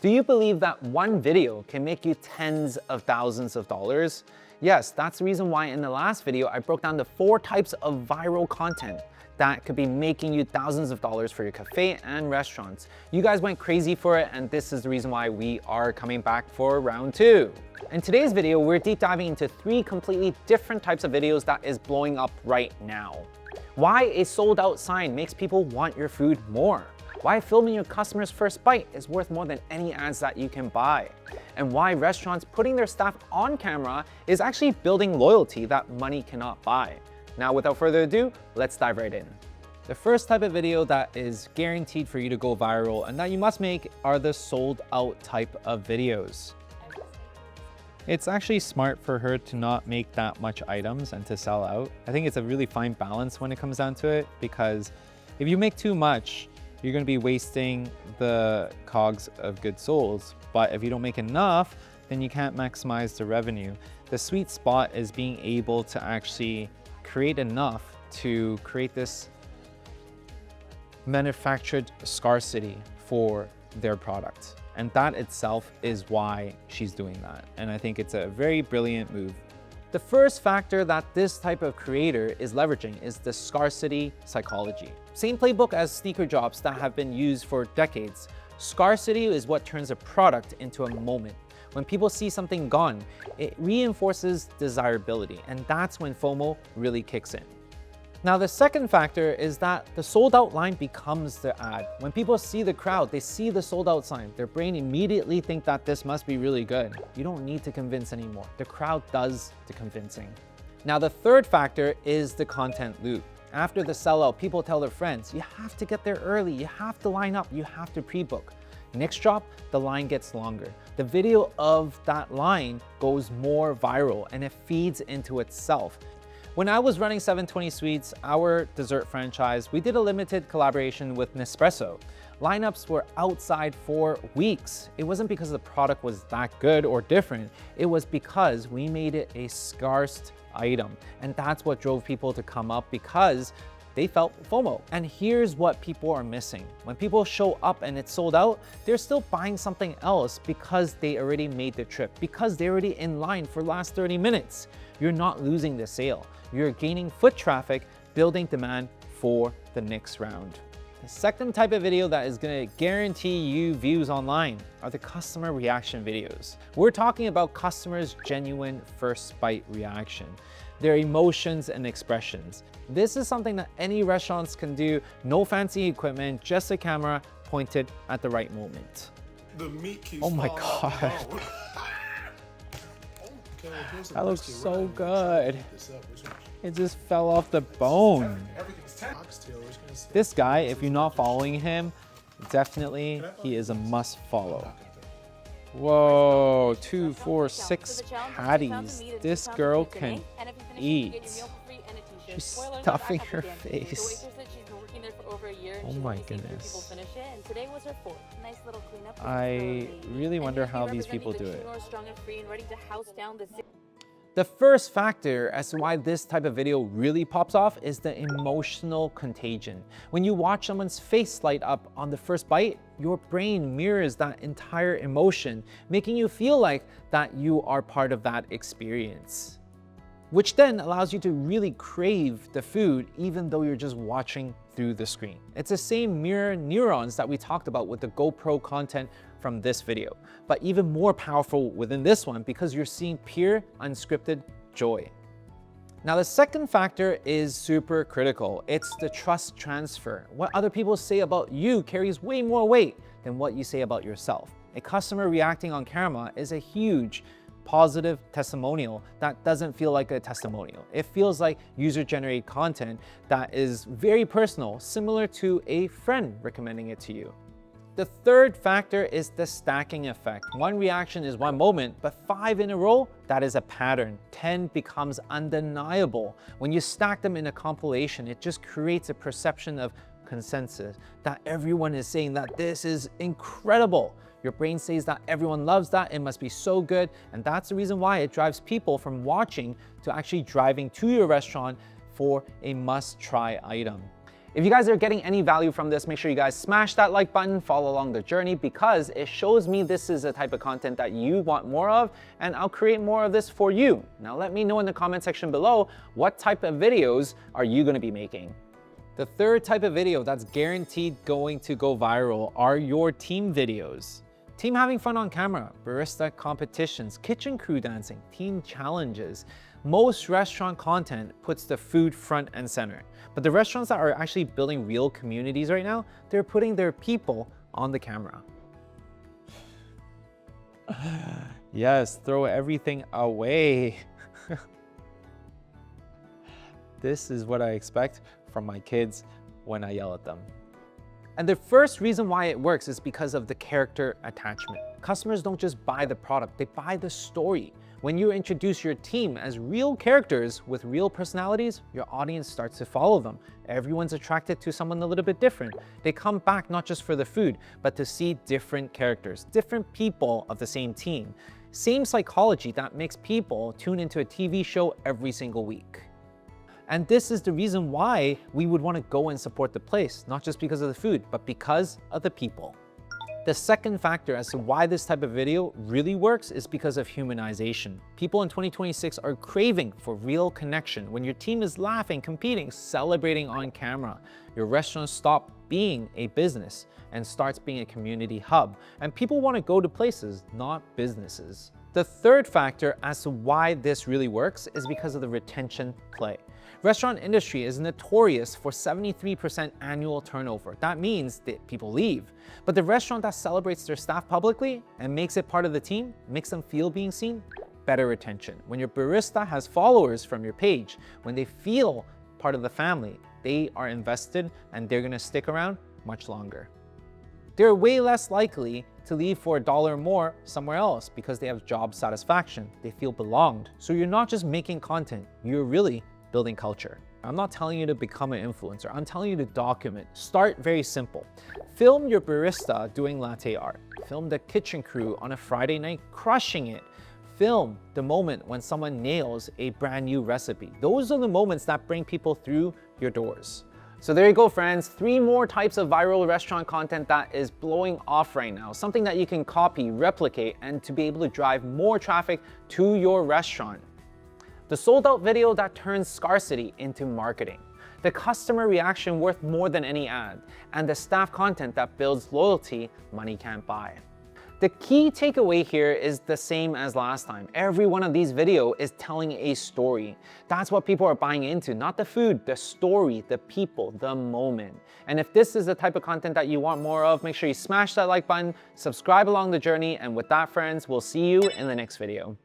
Do you believe that one video can make you tens of thousands of dollars? Yes, that's the reason why in the last video I broke down the 4 types of viral content that could be making you thousands of dollars for your cafe and restaurants. You guys went crazy for it, and this is the reason why we are coming back for round 2. In today's video, we're deep diving into 3 completely different types of videos that is blowing up right now. Why a sold out sign makes people want your food more. Why filming your customer's first bite is worth more than any ads that you can buy. And why restaurants putting their staff on camera is actually building loyalty that money cannot buy. Now, without further ado, let's dive right in. The first type of video that is guaranteed for you to go viral and that you must make are the sold out type of videos. It's actually smart for her to not make that much items and to sell out. I think it's a really fine balance when it comes down to it, because if you make too much, you're going to be wasting the cogs of goods sold. But if you don't make enough, then you can't maximize the revenue. The sweet spot is being able to actually create enough to create this manufactured scarcity for their product. And that itself is why she's doing that. And I think it's a very brilliant move. The first factor that this type of creator is leveraging is the scarcity psychology. Same playbook as sneaker drops that have been used for decades. Scarcity is what turns a product into a moment. When people see something gone, it reinforces desirability, and that's when FOMO really kicks in. Now, the second factor is that the sold out line becomes the ad. When people see the crowd, they see the sold out sign, their brain immediately think that this must be really good. You don't need to convince anymore. The crowd does the convincing. Now, the third factor is the content loop. After the sellout, people tell their friends, you have to get there early, you have to line up, you have to pre-book. Next drop, the line gets longer. The video of that line goes more viral and it feeds into itself. When I was running 720 Sweets, our dessert franchise, we did a limited collaboration with Nespresso. Lineups were outside for weeks. It wasn't because the product was that good or different. It was because we made it a scarce item. And that's what drove people to come up, because they felt FOMO. And here's what people are missing. When people show up and it's sold out, they're still buying something else because they already made the trip, because they're already in line for the last 30 minutes. You're not losing the sale. You're gaining foot traffic, building demand for the next round. The second type of video that is gonna guarantee you views online are the customer reaction videos. We're talking about customers' genuine first bite reaction, their emotions and expressions. This is something that any restaurants can do, no fancy equipment, just a camera pointed at the right moment. The meat keeps Oh my God. That looks so good. It just fell off the bone. This guy, if you're not following him, definitely he is a must follow. Whoa, 2, 4, 6 patties. This girl can eat. She's stuffing her face. Oh my goodness. I really wonder how these people do it. The first factor as to why this type of video really pops off is the emotional contagion. When you watch someone's face light up on the first bite, your brain mirrors that entire emotion, making you feel like that you are part of that experience, which then allows you to really crave the food even though you're just watching through the screen. It's the same mirror neurons that we talked about with the GoPro content from this video, but even more powerful within this one because you're seeing pure, unscripted joy. Now, the second factor is super critical. It's the trust transfer. What other people say about you carries way more weight than what you say about yourself. A customer reacting on camera is a huge positive testimonial that doesn't feel like a testimonial. It feels like user-generated content that is very personal, similar to a friend recommending it to you. The third factor is the stacking effect. One reaction is one moment, but 5 in a row, that is a pattern. 10 becomes undeniable. When you stack them in a compilation, it just creates a perception of consensus, that everyone is saying that this is incredible. Your brain says that everyone loves that, it must be so good, and that's the reason why it drives people from watching to actually driving to your restaurant for a must-try item. If you guys are getting any value from this, make sure you guys smash that like button, follow along the journey, because it shows me this is the type of content that you want more of, and I'll create more of this for you. Now let me know in the comment section below, what type of videos are you gonna be making? The third type of video that's guaranteed going to go viral are your team videos. Team having fun on camera, barista competitions, kitchen crew dancing, team challenges. Most restaurant content puts the food front and center. But the restaurants that are actually building real communities right now, they're putting their people on the camera. Yes, throw everything away. This is what I expect from my kids when I yell at them. And the first reason why it works is because of the character attachment. Customers don't just buy the product, they buy the story. When you introduce your team as real characters with real personalities, your audience starts to follow them. Everyone's attracted to someone a little bit different. They come back not just for the food, but to see different characters, different people of the same team. Same psychology that makes people tune into a TV show every single week. And this is the reason why we would want to go and support the place, not just because of the food, but because of the people. The second factor as to why this type of video really works is because of humanization. People in 2026 are craving for real connection. When your team is laughing, competing, celebrating on camera, your restaurant stops being a business and starts being a community hub. And people want to go to places, not businesses. The third factor as to why this really works is because of the retention play. Restaurant industry is notorious for 73% annual turnover. That means that people leave. But the restaurant that celebrates their staff publicly and makes it part of the team, makes them feel being seen, better retention. When your barista has followers from your page, when they feel part of the family, they are invested and they're gonna stick around much longer. They're way less likely to leave for $1 more somewhere else because they have job satisfaction. They feel belonged. So you're not just making content, you're really building culture. I'm not telling you to become an influencer. I'm telling you to document. Start very simple. Film your barista doing latte art. Film the kitchen crew on a Friday night crushing it. Film the moment when someone nails a brand new recipe. Those are the moments that bring people through your doors. So there you go, friends. 3 more types of viral restaurant content that is blowing off right now. Something that you can copy, replicate, and to be able to drive more traffic to your restaurant. The sold out video that turns scarcity into marketing. The customer reaction worth more than any ad. And the staff content that builds loyalty money can't buy. The key takeaway here is the same as last time. Every one of these videos is telling a story. That's what people are buying into, not the food, the story, the people, the moment. And if this is the type of content that you want more of, make sure you smash that like button, subscribe along the journey, and with that, friends, we'll see you in the next video.